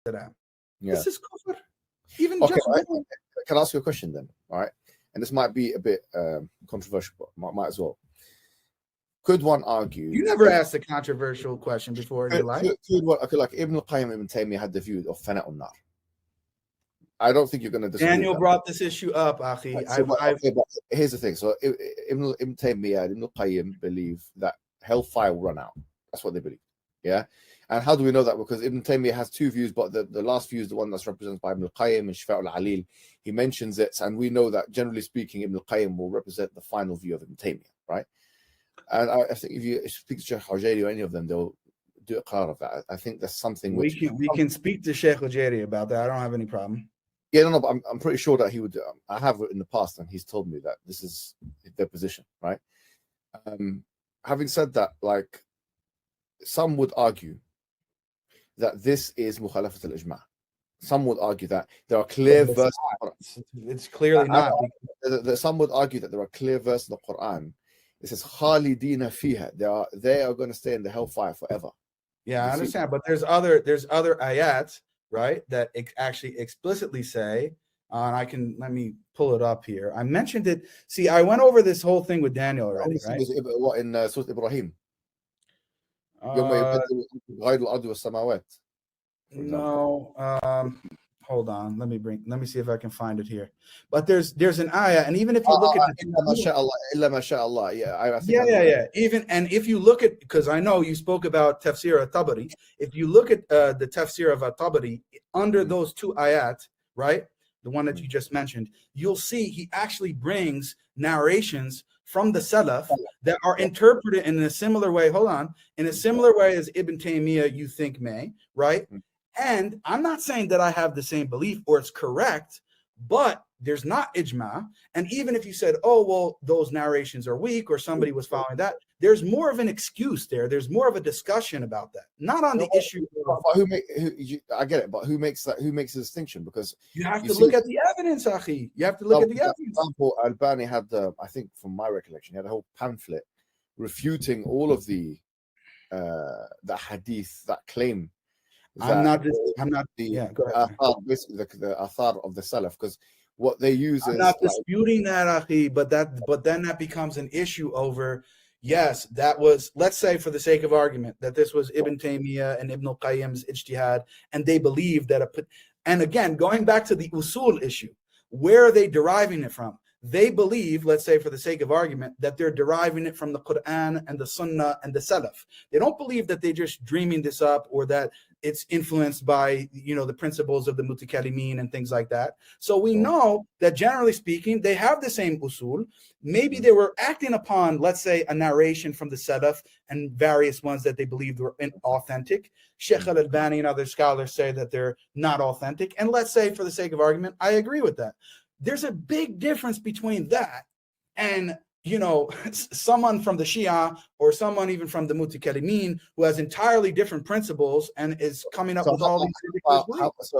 Yeah. This is kufr. Even okay, just can I ask you a question then? All right, and this might be a bit controversial, but might as well. Could one argue? You never asked a controversial question before in your life. Could like Ibn al-Qayyim Ibn Taymiyyah had the view of Fanaء and Nar. I don't think you're going to disagree. Daniel brought this issue up, Akhi. But here's the thing. So Ibn Taymiyyah and Ibn al-Qayyim believe that hellfire will run out. That's what they believe. Yeah. And how do we know that? Because Ibn Taymiyyah has two views, but the last view is the one that's represented by Ibn al-Qayyim and Shifa'ul Alil. He mentions it, and we know that generally speaking, Ibn al-Qayyim will represent the final view of Ibn Taymiyyah, right? And I think if you speak to Sheikh Hujayri or any of them, they'll do a clear of that. I think that's something we can speak to Sheikh Hujayri about that. I don't have any problem. Yeah, no, but I'm pretty sure that he would. I have in the past, and he's told me that this is their position, right? Having said that, like some would argue that this is mukhalafat al-ijma'. Some would argue that there are clear verses. It's clearly not. Some would argue that there are clear verses in the Quran. It says "Khalidina fiha." They are going to stay in the hellfire forever. Yeah, I understand, but there's other ayats, right, that actually explicitly say, and let me pull it up here. I mentioned it. See, I went over this whole thing with Daniel already, right? What in Surah Ibrahim? No, hold on. Let me see if I can find it here. But there's an ayah, and even if you look at yeah. Even and if you look at, because I know you spoke about Tafsir at-Tabari. If you look at the Tafsir of at-Tabari under those two ayat, right, the one that you just mentioned, you'll see he actually brings narrations from the Salaf that are interpreted in a similar way. Hold on, in a similar way as Ibn Taymiyyah you think may, right? And I'm not saying that I have the same belief or it's correct, but there's not ijma. And even if you said, oh, well, those narrations are weak or somebody was following that, there's more of an excuse there. There's more of a discussion about that, not on the issue. I get it, but who makes that? Who makes the distinction? Because you have to look at the evidence, Akhi. You have to look at the evidence. For example, Albani had I think from my recollection, he had a whole pamphlet refuting all of the hadith that claim. I'm not the athar of the Salaf, because what they use I'm is not disputing that, Akhi, but then that becomes an issue over, yes, that was, let's say for the sake of argument, that this was Ibn Taymiyyah and Ibn al-Qayyim's ijtihad, and they believe that and again, going back to the usul issue, where are they deriving it from? They believe, let's say for the sake of argument, that they're deriving it from the Quran and the Sunnah and the Salaf. They don't believe that they're just dreaming this up or that it's influenced by, the principles of the mutakallimin and things like that. So we know that generally speaking, they have the same usul. Maybe they were acting upon, let's say, a narration from the Salaf and various ones that they believed were authentic. Sheikh al-Albani and other scholars say that they're not authentic. And let's say for the sake of argument, I agree with that. There's a big difference between that and, someone from the Shia or someone even from the Mutakallimin who has entirely different principles and is coming up with all these ridiculous